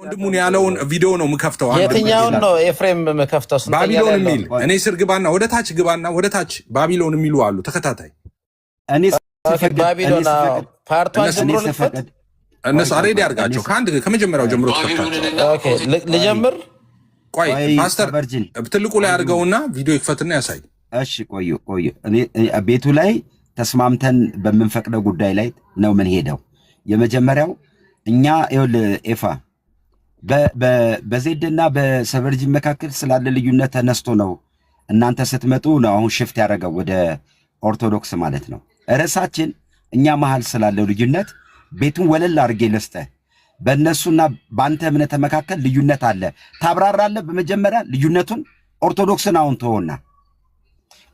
ወንድሙን ያለውን ቪዲዮ ነው የምከፍተው። የትኛውን ነው ኤፍሬም የምከፍተው? ባቢሎን የሚል እኔ ስር ግባና ወደ ታች ግባና ወደ ታች ባቢሎን የሚሉ አሉ ተከታታይ። እኔ ባቢሎን ፓርቷን ጀምሮ ልፈት እነሱ አሬዲ አድርጋቸው ከመጀመሪያው ጀምሮ ተከታታይ። ኦኬ ልጀምር። ቆይ ፓስተር ትልቁ ላይ አድርገውና ቪዲዮ ይክፈትና ያሳይ። እሺ ቆዩ። እኔ ቤቱ ላይ ተስማምተን በምንፈቅደው ጉዳይ ላይ ነው ምን ሄደው የመጀመሪያው እኛ ኤፋ በዜድና በሰቨርጂን መካከል ስላለ ልዩነት ተነስቶ ነው እናንተ ስትመጡ ነው አሁን ሽፍት ያደረገው ወደ ኦርቶዶክስ ማለት ነው። ርዕሳችን እኛ መሃል ስላለው ልዩነት ቤቱን ወለል አድርጌ ልስጥህ። በእነሱና በአንተ እምነት መካከል ልዩነት አለ ታብራራለህ። በመጀመሪያ ልዩነቱን ኦርቶዶክስን አሁን ተወና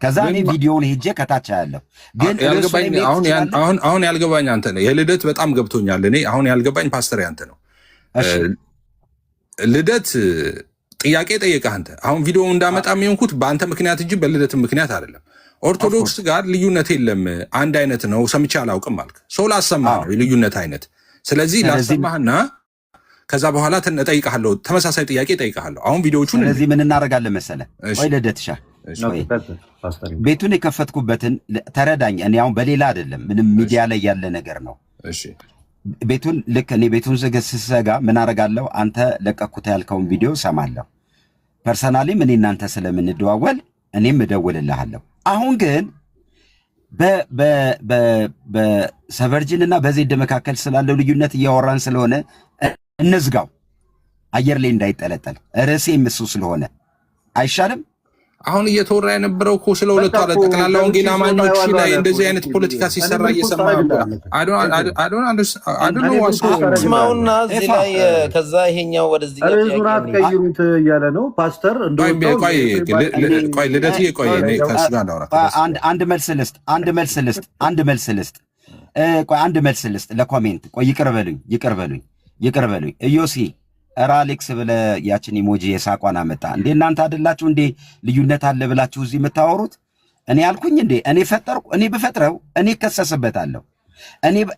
ከዛ እኔ ቪዲዮውን ሄጄ ከታች ያለው ግን አሁን ያልገባኝ አንተ ነው። የልደት በጣም ገብቶኛል። እኔ አሁን ያልገባኝ ፓስተር ያንተ ነው። ልደት ጥያቄ ጠየቀህ አንተ። አሁን ቪዲዮ እንዳመጣ የሚሆንኩት በአንተ ምክንያት እንጂ በልደት ምክንያት አይደለም። ኦርቶዶክስ ጋር ልዩነት የለም አንድ አይነት ነው ሰምቼ አላውቅም አልክ። ሰው ላሰማህ ነው የልዩነት አይነት። ስለዚህ ላሰማህና ከዛ በኋላ እጠይቅሃለሁ፣ ተመሳሳይ ጥያቄ እጠይቅሃለሁ። አሁን ቪዲዮቹን ስለዚህ ምን እናደርጋለን መሰለህ? ወይ ልደትሻ ቤቱን የከፈትኩበትን ተረዳኝ። እኔ አሁን በሌላ አይደለም ምንም ሚዲያ ላይ ያለ ነገር ነው። እሺ ቤቱን ልክ እኔ ቤቱን ስዘጋ ምን አደርጋለሁ? አንተ ለቀኩት ያልከውን ቪዲዮ ሰማለሁ። ፐርሰናሊም እኔ እናንተ ስለምንደዋወል እኔም እደውልልሃለሁ። አሁን ግን በሰቨርጂን እና በዜድ መካከል ስላለው ልዩነት እያወራን ስለሆነ እንዝጋው፣ አየር ላይ እንዳይጠለጠል። ርዕሴም እሱ ስለሆነ አይሻልም? አሁን እየተወራ የነበረው እኮ ስለ ሁለቱ አለ ጠቅላላ ወንጌል አማኞች ላይ እንደዚህ አይነት ፖለቲካ ሲሰራ እየሰማ ስማውና እዚህ ላይ ከዛ ይሄኛው ወደዚህ ዙራት ቀይሩት እያለ ነው ፓስተር። ቆይ ልደትዬ ቆይ ከእሱ ጋር ላውራ። አንድ መልስ ልስጥ ለኮሜንት። ቆይ ይቅር በሉኝ እዮሲ እራ አሌክስ ብለህ ያችን ኢሞጂ የሳቋን አመጣ እንዴ? እናንተ አይደላችሁ እንዴ ልዩነት አለ ብላችሁ እዚህ የምታወሩት? እኔ ያልኩኝ እንዴ? እኔ ብፈጥረው እኔ እከሰስበታለሁ።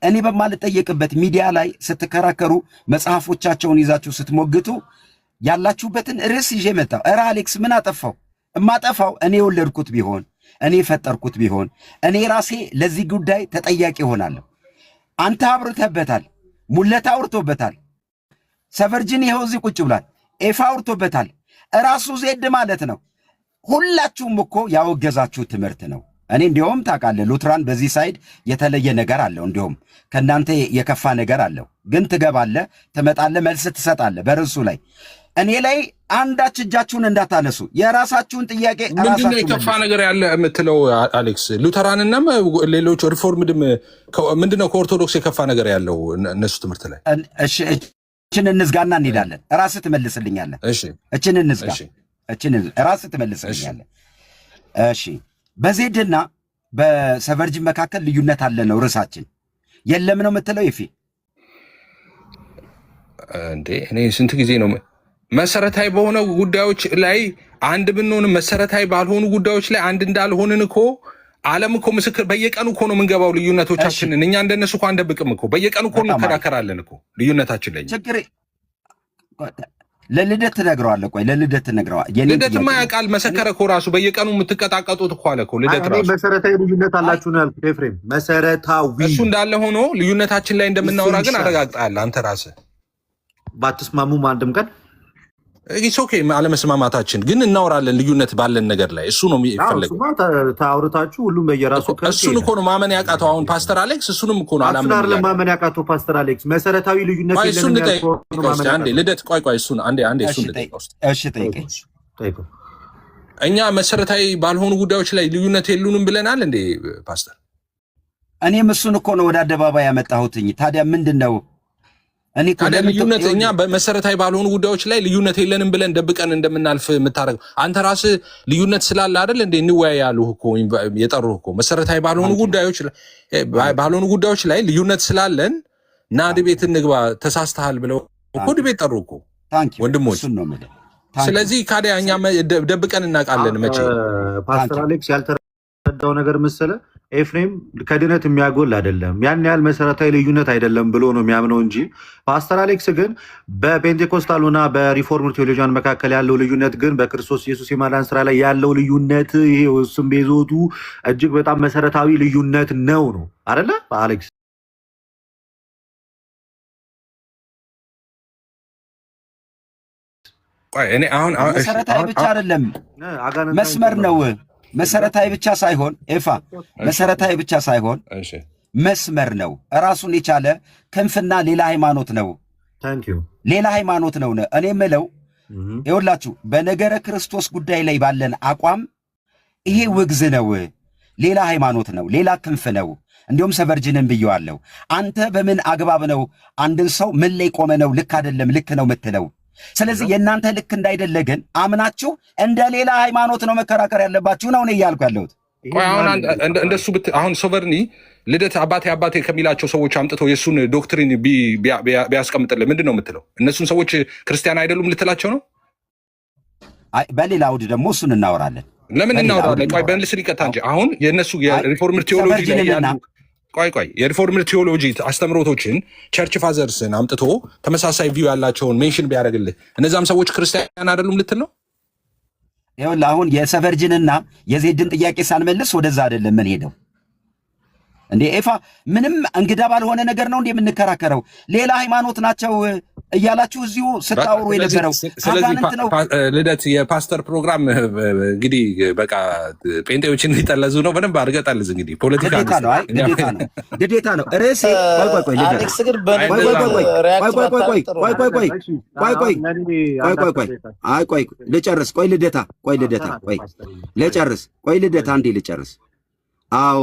እኔ በማልጠየቅበት ሚዲያ ላይ ስትከራከሩ መጽሐፎቻቸውን ይዛችሁ ስትሞግቱ ያላችሁበትን ርዕስ ይዤ መጣሁ። እራ አሌክስ ምን አጠፋው? እማጠፋው እኔ የወለድኩት ቢሆን እኔ የፈጠርኩት ቢሆን እኔ ራሴ ለዚህ ጉዳይ ተጠያቂ እሆናለሁ። አንተ አብርተበታል፣ ሙለታ አውርቶበታል፣ ሰቨርጂን ይኸው እዚህ ቁጭ ብሏል፣ ኤፋ አውርቶበታል፣ እራሱ ዜድ ማለት ነው። ሁላችሁም እኮ ያወገዛችሁ ትምህርት ነው። እኔ እንዲያውም ታውቃለህ ሉትራን በዚህ ሳይድ የተለየ ነገር አለው፣ እንዲያውም ከእናንተ የከፋ ነገር አለው። ግን ትገባለህ፣ ትመጣለህ፣ መልስ ትሰጣለህ በርዕሱ ላይ። እኔ ላይ አንዳች እጃችሁን እንዳታነሱ፣ የራሳችሁን ጥያቄ ምንድነው የከፋ ነገር ያለ የምትለው አሌክስ? ሉተራንና ሌሎች ሪፎርምድም ምንድነው ከኦርቶዶክስ የከፋ ነገር ያለው እነሱ ትምህርት ላይ? እችን እንዝጋና እንሄዳለን። ራስህ ትመልስልኛለህ። እችን እንዝጋ፣ ራስህ ትመልስልኛለህ። እሺ በዜድና በሰቨርጂን መካከል ልዩነት አለ ነው ርዕሳችን። የለም ነው የምትለው ይፊ እንዴ? እኔ ስንት ጊዜ ነው መሰረታዊ በሆነ ጉዳዮች ላይ አንድ ብንሆንም መሰረታዊ ባልሆኑ ጉዳዮች ላይ አንድ እንዳልሆንን እኮ ዓለም እኮ ምስክር በየቀኑ እኮ ነው የምንገባው ልዩነቶቻችንን። እኛ እንደነሱ እኮ አንደብቅም እኮ በየቀኑ እኮ እንከራከራለን እኮ ልዩነታችን ላይ። ችግር ለልደት ትነግረዋለህ። ቆይ ለልደት ትነግረዋለህ። ልደትማ ያውቃል፣ መሰከረ እኮ ራሱ በየቀኑ የምትቀጣቀጡት እኮ አለ እኮ ልደት ራሱ። መሰረታዊ ልዩነት አላችሁ ነው ያልኩት ኤፍሬም። መሰረታዊ እሱ እንዳለ ሆኖ ልዩነታችን ላይ እንደምናወራ ግን አረጋግጠሃል አንተ ራስህ። ባትስማሙም አንድም ቀን ኦኬ አለመስማማታችን ግን እናወራለን ልዩነት ባለን ነገር ላይ። እሱ ነው የሚፈለገው። ታውርታችሁ ሁሉም በየራሱ እሱን እኮ ነው ማመን ያቃተው አሁን ፓስተር አሌክስ። እሱንም እኮ ነው አላመን ማመን ያቃተው ፓስተር አሌክስ። መሰረታዊ ልዩነት የለም። አንዴ ልደት ቆይ እሱን አንዴ እሱን ልጠይቅ ውስጥ። እሺ ጠይቅ። እኛ መሰረታዊ ባልሆኑ ጉዳዮች ላይ ልዩነት የሉንም ብለናል እንዴ ፓስተር? እኔም እሱን እኮ ነው ወደ አደባባይ ያመጣሁትኝ። ታዲያ ምንድነው ልዩነት? እኛ በመሰረታዊ ባልሆኑ ጉዳዮች ላይ ልዩነት የለንም ብለን ደብቀን እንደምናልፍ የምታደርገው አንተ ራስህ ልዩነት ስላለ አይደል እንዴ እንወያይ ያሉህ እኮ የጠሩህ እኮ። መሰረታዊ ባልሆኑ ጉዳዮች ላይ ልዩነት ስላለን እና ድቤት እንግባ ተሳስተሃል ብለው እኮ ድቤት ጠሩ እኮ ወንድሞች። ስለዚህ ካዲያ እኛ ደብቀን እናውቃለን። መቼ ፓስተር አሌክስ ያልተረዳው ነገር መሰለ ኤፍሬም ከድነት የሚያጎል አይደለም፣ ያን ያህል መሰረታዊ ልዩነት አይደለም ብሎ ነው የሚያምነው እንጂ ፓስተር አሌክስ ግን በፔንቴኮስታሉና በሪፎርምድ ቴዎሎጂያን መካከል ያለው ልዩነት ግን በክርስቶስ ኢየሱስ የማዳን ስራ ላይ ያለው ልዩነት ይሄ እሱም ቤዞቱ እጅግ በጣም መሰረታዊ ልዩነት ነው አይደለ አሌክስ? መሰረታዊ ብቻ አይደለም፣ መስመር ነው። መሰረታዊ ብቻ ሳይሆን ኤፋ መሰረታዊ ብቻ ሳይሆን መስመር ነው። ራሱን የቻለ ክንፍና ሌላ ሃይማኖት ነው። ሌላ ሃይማኖት ነው። እኔ የምለው ይኸውላችሁ በነገረ ክርስቶስ ጉዳይ ላይ ባለን አቋም ይሄ ውግዝ ነው። ሌላ ሃይማኖት ነው። ሌላ ክንፍ ነው። እንዲሁም ሰቨርጅንን ብየዋለሁ። አንተ በምን አግባብ ነው አንድን ሰው ምን ላይ ቆመ ነው ልክ አይደለም ልክ ነው ምትለው? ስለዚህ የእናንተ ልክ እንዳይደለ ግን አምናችሁ እንደ ሌላ ሃይማኖት ነው መከራከር ያለባችሁ ነው እኔ እያልኩ ያለሁት። እንደሱ አሁን ሶቨርኒ ልደት አባቴ ከሚላቸው ሰዎች አምጥቶ የእሱን ዶክትሪን ቢያስቀምጥልህ ምንድን ነው የምትለው? እነሱን ሰዎች ክርስቲያን አይደሉም ልትላቸው ነው? በሌላ አውድ ደግሞ እሱን እናወራለን። ለምን እናወራለን? ቆይ በልስ ሊቀጣ እንጂ አሁን የእነሱ የሪፎርምድ ቴዎሎጂ ላይ ያሉ ቆይ የሪፎርምድ ቴዎሎጂ አስተምሮቶችን ቸርች ፋዘርስን አምጥቶ ተመሳሳይ ቪው ያላቸውን ሜንሽን ቢያደርግልህ እነዛም ሰዎች ክርስቲያን አይደሉም ልትል ነው? ይኸውልህ አሁን የሰቨርጅንና የዜድን ጥያቄ ሳንመልስ ወደዛ አይደለም ምን ሄደው እንዴ ኤፋ ምንም እንግዳ ባልሆነ ነገር ነው እንዴ የምንከራከረው? ሌላ ሃይማኖት ናቸው እያላችሁ እዚሁ ስታወሩ የነበረው አጋንንት ነው። ልደት የፓስተር ፕሮግራም እንግዲህ በቃ ጴንጤዎችን ሊጠለዙ ነው። በደንብ አድርገህ ጠልዝ። እንግዲህ ፖለቲካ ግዴታ ነው። ርዕሴ ልጨርስ። ልደታ አንዴ ልጨርስ። አዎ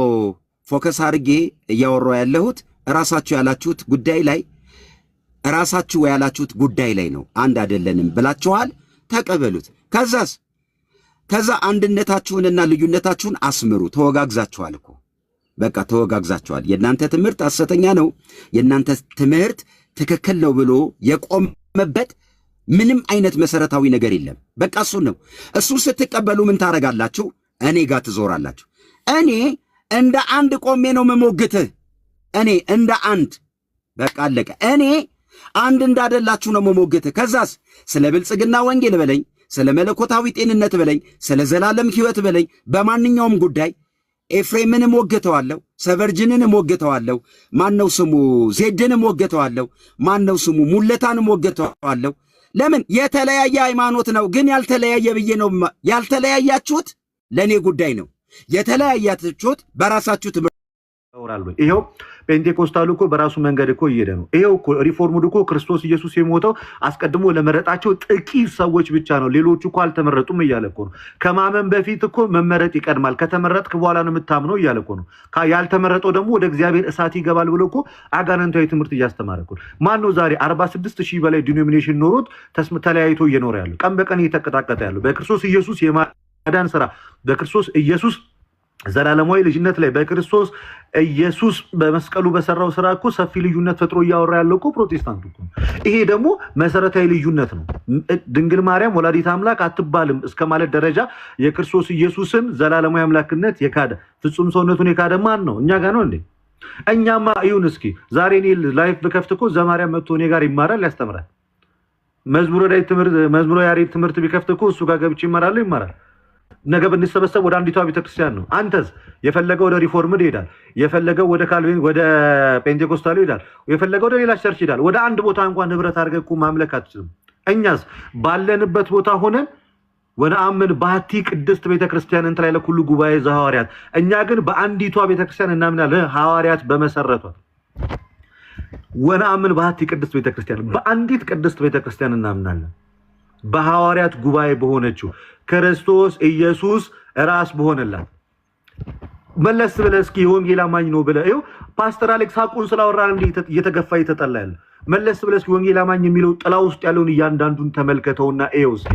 ፎከስ አድርጌ እያወራሁ ያለሁት ራሳችሁ ያላችሁት ጉዳይ ላይ ነው። አንድ አይደለንም ብላችኋል፣ ተቀበሉት። ከዛ አንድነታችሁንና ልዩነታችሁን አስምሩ። ተወጋግዛችኋል እኮ በቃ ተወጋግዛችኋል። የእናንተ ትምህርት ሐሰተኛ ነው፣ የእናንተ ትምህርት ትክክል ነው ብሎ የቆመበት ምንም አይነት መሰረታዊ ነገር የለም። በቃ እሱን ነው። እሱን ስትቀበሉ ምን ታረጋላችሁ? እኔ ጋር ትዞራላችሁ። እኔ እንደ አንድ ቆሜ ነው መሞግትህ። እኔ እንደ አንድ በቃ አለቀ። እኔ አንድ እንዳደላችሁ ነው መሞግትህ። ከዛስ ስለ ብልጽግና ወንጌል በለኝ፣ ስለ መለኮታዊ ጤንነት በለኝ፣ ስለ ዘላለም ሕይወት በለኝ። በማንኛውም ጉዳይ ኤፍሬምንም ወግተዋለሁ፣ ሰቨርጅንንም ወግተዋለሁ፣ ማነው ስሙ ዜድንም ወግተዋለሁ፣ ማነው ስሙ ሙለታንም ወግተዋለሁ። ለምን? የተለያየ ሃይማኖት ነው። ግን ያልተለያየ ብዬ ነው። ያልተለያያችሁት ለእኔ ጉዳይ ነው። የተለያያችሁት በራሳችሁ ትምህርት ያወራሉ። ይሄው ፔንቴኮስታሉ እኮ በራሱ መንገድ እኮ እየሄደ ነው። ይሄው እኮ ሪፎርሙድ እኮ ክርስቶስ ኢየሱስ የሞተው አስቀድሞ ለመረጣቸው ጥቂት ሰዎች ብቻ ነው፣ ሌሎቹ እኮ አልተመረጡም እያለ እኮ ነው። ከማመን በፊት እኮ መመረጥ ይቀድማል፣ ከተመረጥክ በኋላ ነው የምታምነው እያለ እኮ ነው። ያልተመረጠው ደግሞ ወደ እግዚአብሔር እሳት ይገባል ብሎ እኮ አጋንንታዊ ትምህርት እያስተማረ እኮ። ማን ነው ዛሬ 46,000 በላይ ዲኖሚኔሽን ኖሮት ተለያይቶ እየኖረ ያለው? ቀን በቀን እየተቀጣቀጠ ያለው በክርስቶስ ኢየሱስ የማዳን ስራ፣ በክርስቶስ ኢየሱስ ዘላለማዊ ልጅነት ላይ በክርስቶስ ኢየሱስ በመስቀሉ በሰራው ስራ እኮ ሰፊ ልዩነት ፈጥሮ እያወራ ያለው እኮ ፕሮቴስታንቱ እኮ። ይሄ ደግሞ መሰረታዊ ልዩነት ነው። ድንግል ማርያም ወላዲት አምላክ አትባልም እስከ ማለት ደረጃ የክርስቶስ ኢየሱስን ዘላለማዊ አምላክነት የካደ ፍጹም ሰውነቱን የካደ ማን ነው? እኛ ጋር ነው እንዴ? እኛማ ይሁን እስኪ ዛሬ እኔ ላይፍ ብከፍት እኮ ዘማርያም መጥቶ እኔ ጋር ይማራል፣ ያስተምራል። መዝሙረ ያሬድ ትምህርት ቢከፍት እኮ እሱ ጋር ገብቼ ይማራል። ነገ ብንሰበሰብ ወደ አንዲቷ ቤተክርስቲያን ነው። አንተስ የፈለገው ወደ ሪፎርምድ ይሄዳል፣ የፈለገው ወደ ካልቪን ወደ ፔንቴኮስታሉ ይሄዳል፣ የፈለገው ወደ ሌላ ቸርች ይሄዳል። ወደ አንድ ቦታ እንኳን ህብረት አድርገህ እኮ ማምለክ አትችልም። እኛስ ባለንበት ቦታ ሆነን ወደ አምን ባቲ ቅድስት ቤተክርስቲያን እንት ላይ ለኩሉ ጉባኤ ዘሐዋርያት። እኛ ግን በአንዲቷ ቤተክርስቲያን እናምናለን፣ ሐዋርያት በመሰረቷት። ወደ አምን ባቲ ቅድስት ቤተክርስቲያን፣ በአንዲት ቅድስት ቤተክርስቲያን እናምናለን፣ በሐዋርያት ጉባኤ በሆነችው ክርስቶስ ኢየሱስ ራስ በሆነላት። መለስ ብለህ እስኪ የወንጌል አማኝ ነው ብለህ ይኸው ፓስተር አሌክስ ሐቁን ስላወራ እየተገፋ እየተጠላ ያለ። መለስ ብለህ እስኪ ወንጌል አማኝ የሚለው ጥላ ውስጥ ያለውን እያንዳንዱን ተመልከተውና ይኸው እስኪ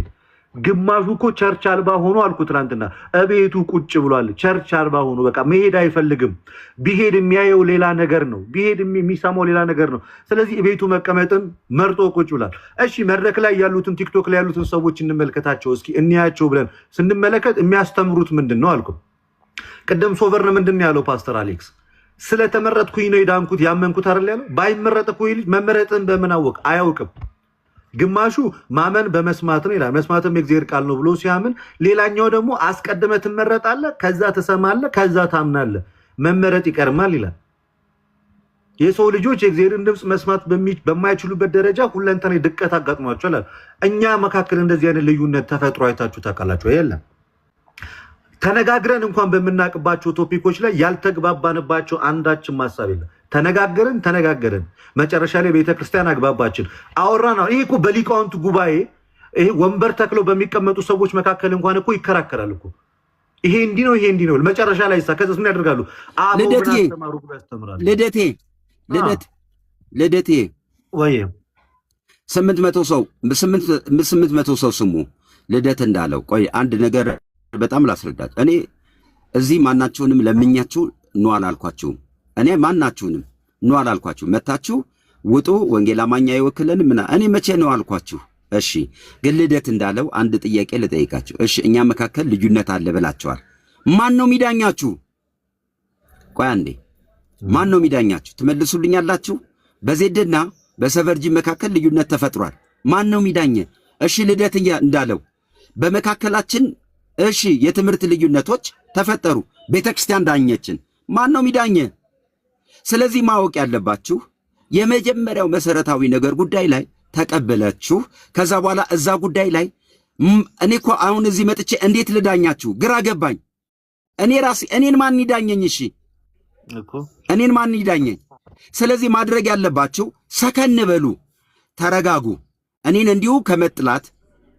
ግማሹ እኮ ቸርች አልባ ሆኖ አልኩ ትናንትና፣ እቤቱ ቁጭ ብሏል። ቸርች አልባ ሆኖ በቃ መሄድ አይፈልግም። ቢሄድ የሚያየው ሌላ ነገር ነው፣ ቢሄድ የሚሰማው ሌላ ነገር ነው። ስለዚህ ቤቱ መቀመጥን መርጦ ቁጭ ብሏል። እሺ መድረክ ላይ ያሉትን ቲክቶክ ላይ ያሉትን ሰዎች እንመልከታቸው እስኪ እንያቸው ብለን ስንመለከት የሚያስተምሩት ምንድን ነው አልኩ። ቅድም ሶቨርን ምንድን ነው ያለው ፓስተር አሌክስ? ስለተመረጥኩኝ ነው የዳንኩት ያመንኩት አይደል ያለው። ባይመረጥ እኮ ልጅ መመረጥን በምን አወቅ? አያውቅም። ግማሹ ማመን በመስማት ነው ይላል። መስማትም የእግዚአብሔር ቃል ነው ብሎ ሲያምን፣ ሌላኛው ደግሞ አስቀድመ ትመረጣለህ፣ ከዛ ትሰማለህ፣ ከዛ ታምናለህ፣ መመረጥ ይቀርማል ይላል። የሰው ልጆች የእግዚአብሔርን ድምፅ መስማት በማይችሉበት ደረጃ ሁለንተና ድቀት አጋጥሟቸዋል። እኛ መካከል እንደዚህ አይነት ልዩነት ተፈጥሮ አይታችሁ ታውቃላችሁ? የለም። ተነጋግረን እንኳን በምናውቅባቸው ቶፒኮች ላይ ያልተግባባንባቸው አንዳችን ማሳብ የለም። ተነጋገርን መጨረሻ ላይ ቤተክርስቲያን አግባባችን አወራን። ይሄ እኮ በሊቃውንት ጉባኤ ይሄ ወንበር ተክለው በሚቀመጡ ሰዎች መካከል እንኳን እኮ ይከራከራል እኮ። ይሄ እንዲህ ነው፣ ይሄ እንዲህ ነው። መጨረሻ ላይ ከዛስ ምን ያደርጋሉ? ልደቴ ወይ 800 ሰው ስሙ ልደት እንዳለው። ቆይ አንድ ነገር በጣም ላስረዳት። እኔ እዚህ ማናችሁንም ለምኛችሁ ኑ አላልኳችሁም። እኔ ማናችሁንም ኑ አላልኳችሁ። መታችሁ ውጡ፣ ወንጌል አማኛ ይወክለን ምና። እኔ መቼ ነው አልኳችሁ? እሺ፣ ግን ልደት እንዳለው አንድ ጥያቄ ልጠይቃችሁ። እሺ፣ እኛ መካከል ልዩነት አለ ብላችኋል። ማን ነው ሚዳኛችሁ? ቆይ አንዴ፣ ማን ነው ሚዳኛችሁ? ትመልሱልኛላችሁ? በዜድና በሰቨርጂ መካከል ልዩነት ተፈጥሯል። ማን ነው ሚዳኘ? እሺ፣ ልደት እንዳለው በመካከላችን እሺ የትምህርት ልዩነቶች ተፈጠሩ። ቤተክርስቲያን ዳኘችን። ማን ነው ሚዳኘ? ስለዚህ ማወቅ ያለባችሁ የመጀመሪያው መሰረታዊ ነገር ጉዳይ ላይ ተቀበላችሁ። ከዛ በኋላ እዛ ጉዳይ ላይ እኔ እኮ አሁን እዚህ መጥቼ እንዴት ልዳኛችሁ ግራ ገባኝ። እኔን ማን ይዳኘኝ? እሺ እኔን ማን ይዳኘኝ? ስለዚህ ማድረግ ያለባችሁ ሰከን በሉ፣ ተረጋጉ። እኔን እንዲሁ ከመጥላት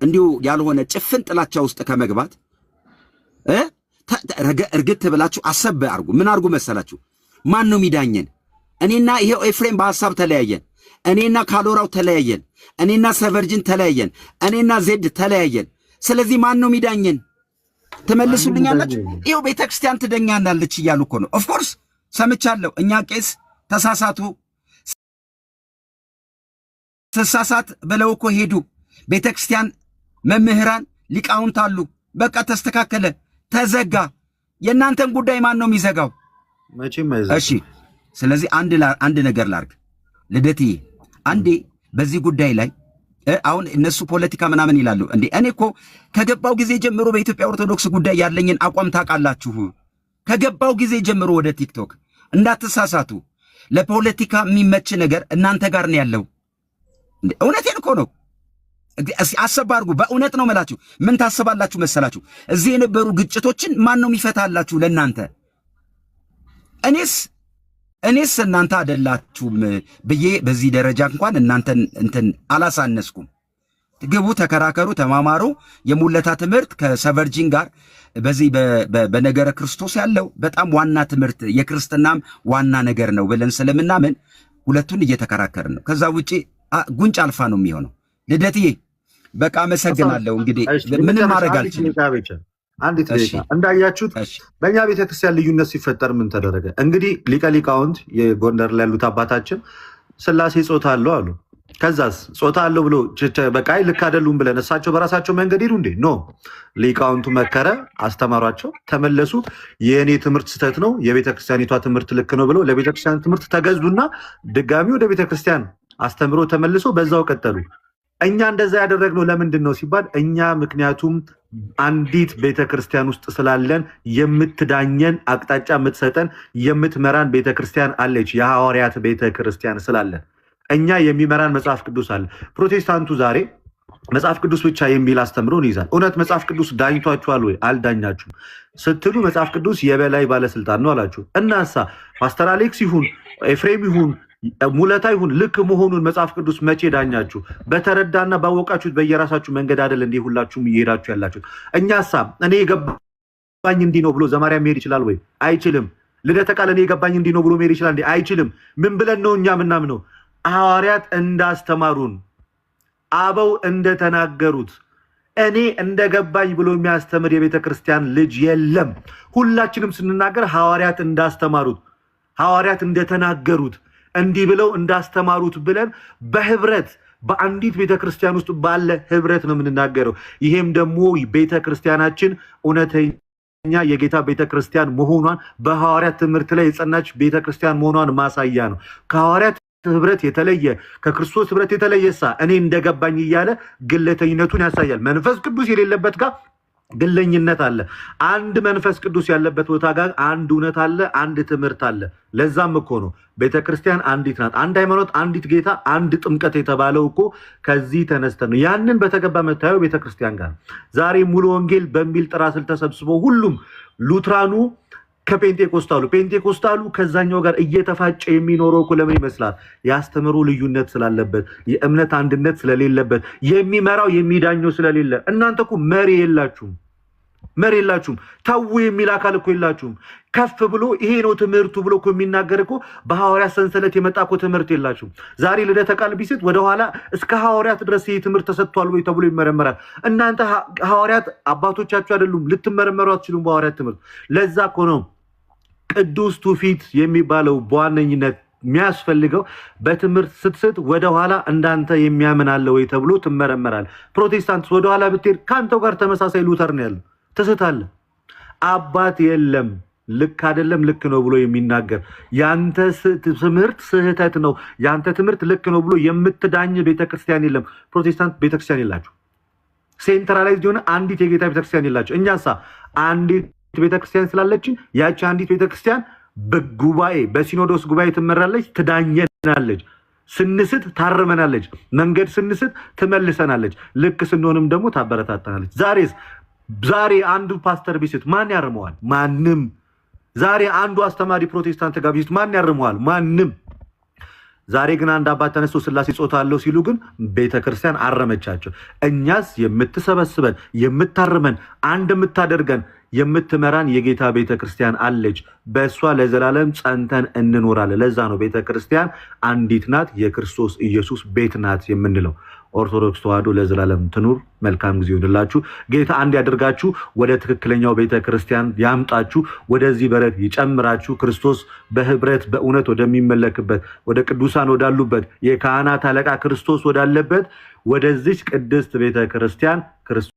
እንዲሁ ያልሆነ ጭፍን ጥላቻ ውስጥ ከመግባት እርግጥ ብላችሁ አሰብ አርጉ። ምን አርጉ መሰላችሁ? ማን ነው ሚዳኘን? እኔና ይሄው ኤፍሬም በሐሳብ ተለያየን። እኔና ካሎራው ተለያየን። እኔና ሰቨርጅን ተለያየን። እኔና ዜድ ተለያየን። ስለዚህ ማን ነው ሚዳኘን? ትመልሱልኛላችሁ? ይሄው ቤተክርስቲያን ትደኛናለች እያሉ እኮ ነው። ኦፍ ኮርስ ሰምቻለሁ። እኛ ቄስ ተሳሳቱ ተሳሳት ብለው እኮ ሄዱ። ቤተክርስቲያን መምህራን ሊቃውንት አሉ። በቃ ተስተካከለ፣ ተዘጋ። የእናንተን ጉዳይ ማን ነው የሚዘጋው? እሺ፣ ስለዚህ አንድ ነገር ላርግ ልደትዬ። አንዴ በዚህ ጉዳይ ላይ አሁን እነሱ ፖለቲካ ምናምን ይላሉ እንዴ። እኔ እኮ ከገባው ጊዜ ጀምሮ በኢትዮጵያ ኦርቶዶክስ ጉዳይ ያለኝን አቋም ታውቃላችሁ። ከገባው ጊዜ ጀምሮ ወደ ቲክቶክ እንዳትሳሳቱ። ለፖለቲካ የሚመች ነገር እናንተ ጋር ነው ያለው። እውነቴን እኮ ነው። አሰብ አድርጉ። በእውነት ነው መላችሁ። ምን ታስባላችሁ መሰላችሁ? እዚህ የነበሩ ግጭቶችን ማን ነው የሚፈታላችሁ ለእናንተ? እኔስ እናንተ አይደላችሁም ብዬ በዚህ ደረጃ እንኳን እናንተን አላሳነስኩም። ግቡ፣ ተከራከሩ፣ ተማማሩ። የሙለታ ትምህርት ከሰቨርጂን ጋር በዚህ በነገረ ክርስቶስ ያለው በጣም ዋና ትምህርት የክርስትናም ዋና ነገር ነው ብለን ስለምናምን ሁለቱን እየተከራከርን ነው። ከዛ ውጪ ጉንጭ አልፋ ነው የሚሆነው። ልደትዬ በቃ አመሰግናለሁ። እንግዲህ ምንም ማድረግ አልችልም። አንዲት ደቂቃ እንዳያችሁት በእኛ ቤተክርስቲያን ልዩነት ሲፈጠር ምን ተደረገ? እንግዲህ ሊቀ ሊቃውንት የጎንደር ላይ ያሉት አባታችን ስላሴ ጾታ አለው አሉ። ከዛስ ጾታ አለው ብሎ በቃ ልክ አይደሉም ብለን እሳቸው በራሳቸው መንገድ ሄዱ እንዴ? ኖ ሊቃውንቱ መከረ፣ አስተማሯቸው፣ ተመለሱ። የእኔ ትምህርት ስህተት ነው፣ የቤተክርስቲያኒቷ ትምህርት ልክ ነው ብለው ለቤተክርስቲያን ትምህርት ተገዙና ድጋሚ ወደ ቤተክርስቲያን አስተምሮ ተመልሶ በዛው ቀጠሉ። እኛ እንደዛ ያደረግነው ለምንድን ነው ሲባል እኛ ምክንያቱም አንዲት ቤተክርስቲያን ውስጥ ስላለን የምትዳኘን አቅጣጫ የምትሰጠን የምትመራን ቤተክርስቲያን አለች። የሐዋርያት ቤተክርስቲያን ስላለን እኛ የሚመራን መጽሐፍ ቅዱስ አለ። ፕሮቴስታንቱ ዛሬ መጽሐፍ ቅዱስ ብቻ የሚል አስተምሮን ይዛል። እውነት መጽሐፍ ቅዱስ ዳኝቷችኋል ወይ? አልዳኛችሁም ስትሉ መጽሐፍ ቅዱስ የበላይ ባለስልጣን ነው አላችሁ። እናሳ ፓስተር አሌክስ ይሁን ኤፍሬም ይሁን ሙለታ ይሁን ልክ መሆኑን መጽሐፍ ቅዱስ መቼ ዳኛችሁ? በተረዳና ባወቃችሁት በየራሳችሁ መንገድ አይደል እንዲህ ሁላችሁም እየሄዳችሁ ያላችሁት። እኛሳ እኔ የገባኝ እንዲህ ነው ብሎ ዘማሪያ መሄድ ይችላል ወይ? አይችልም። ልደተ ቃል እኔ የገባኝ እንዲህ ነው ብሎ መሄድ ይችላል እንዴ? አይችልም። ምን ብለን ነው እኛ ምናምነው? ሐዋርያት እንዳስተማሩን አበው እንደተናገሩት እኔ እንደገባኝ ብሎ የሚያስተምር የቤተ ክርስቲያን ልጅ የለም። ሁላችንም ስንናገር ሐዋርያት እንዳስተማሩት ሐዋርያት እንደተናገሩት እንዲህ ብለው እንዳስተማሩት ብለን በህብረት በአንዲት ቤተክርስቲያን ውስጥ ባለ ህብረት ነው የምንናገረው። ይሄም ደግሞ ቤተክርስቲያናችን እውነተኛ የጌታ ቤተክርስቲያን መሆኗን በሐዋርያት ትምህርት ላይ የጸናች ቤተክርስቲያን መሆኗን ማሳያ ነው። ከሐዋርያት ህብረት የተለየ ከክርስቶስ ህብረት የተለየሳ እኔ እንደገባኝ እያለ ግለተኝነቱን ያሳያል። መንፈስ ቅዱስ የሌለበት ጋር ግለኝነት አለ። አንድ መንፈስ ቅዱስ ያለበት ቦታ ጋር አንድ እውነት አለ፣ አንድ ትምህርት አለ። ለዛም እኮ ነው ቤተክርስቲያን አንዲት ናት፣ አንድ ሃይማኖት፣ አንዲት ጌታ፣ አንድ ጥምቀት የተባለው እኮ ከዚህ ተነስተን ነው። ያንን በተገባ መታየው ቤተክርስቲያን ጋር ዛሬ ሙሉ ወንጌል በሚል ጥራ ስር ተሰብስበው ሁሉም ሉትራኑ ፔንቴኮስታሉ ከዛኛው ጋር እየተፋጨ የሚኖረው እኮ ለምን ይመስላል? ያስተምሩ ልዩነት ስላለበት፣ የእምነት አንድነት ስለሌለበት፣ የሚመራው የሚዳኘው ስለሌለ። እናንተ እኮ መሪ የላችሁም። ተው የሚል አካል እኮ የላችሁም። ከፍ ብሎ ይሄ ነው ትምህርቱ ብሎ እኮ የሚናገር እኮ በሐዋርያት ሰንሰለት የመጣ እኮ ትምህርት የላችሁም። ዛሬ ልደተ ቃል ቢስት ወደኋላ እስከ ሐዋርያት ድረስ ይሄ ትምህርት ተሰጥቷል ወይ ተብሎ ይመረመራል። እናንተ ሐዋርያት አባቶቻችሁ አይደሉም፣ ልትመረመሩ አትችሉም በሐዋርያት ትምህርት። ለዛ እኮ ነው ቅዱስ ትውፊት የሚባለው በዋነኝነት የሚያስፈልገው። በትምህርት ስትስት ወደኋላ እንዳንተ የሚያምን አለ ወይ ተብሎ ትመረመራል። ፕሮቴስታንት ወደኋላ ብትሄድ ከአንተው ጋር ተመሳሳይ ሉተር ነው ያለው፣ ትስታለህ። አባት የለም ልክ አይደለም ልክ ነው ብሎ የሚናገር ያንተ ትምህርት ስህተት ነው፣ ያንተ ትምህርት ልክ ነው ብሎ የምትዳኝ ቤተክርስቲያን የለም። ፕሮቴስታንት ቤተክርስቲያን የላችሁ፣ ሴንትራላይዝድ የሆነ አንዲት የጌታ ቤተክርስቲያን የላችሁ። እኛሳ አንዲት ቤተክርስቲያን ስላለችን ያቺ አንዲት ቤተክርስቲያን በጉባኤ በሲኖዶስ ጉባኤ ትመራለች፣ ትዳኘናለች። ስንስት ታርመናለች፣ መንገድ ስንስት ትመልሰናለች፣ ልክ ስንሆንም ደግሞ ታበረታታናለች። ዛሬ አንዱ ፓስተር ቢስት ማን ያርመዋል? ማንም። ዛሬ አንዱ አስተማሪ ፕሮቴስታንት ጋር ቢስት ማን ያርመዋል? ማንም። ዛሬ ግን አንድ አባት ተነስቶ ስላሴ ጾታ አለው ሲሉ ግን ቤተክርስቲያን አረመቻቸው። እኛስ የምትሰበስበን የምታርመን አንድ የምታደርገን የምትመራን የጌታ ቤተክርስቲያን አለች። በእሷ ለዘላለም ጸንተን እንኖራለን። ለዛ ነው ቤተክርስቲያን አንዲት ናት፣ የክርስቶስ ኢየሱስ ቤት ናት የምንለው። ኦርቶዶክስ ተዋሕዶ ለዘላለም ትኑር። መልካም ጊዜ ይሁንላችሁ። ጌታ አንድ ያደርጋችሁ፣ ወደ ትክክለኛው ቤተክርስቲያን ያምጣችሁ፣ ወደዚህ በረት ይጨምራችሁ። ክርስቶስ በህብረት በእውነት ወደሚመለክበት ወደ ቅዱሳን ወዳሉበት የካህናት አለቃ ክርስቶስ ወዳለበት ወደዚች ቅድስት ቤተክርስቲያን ክርስቶስ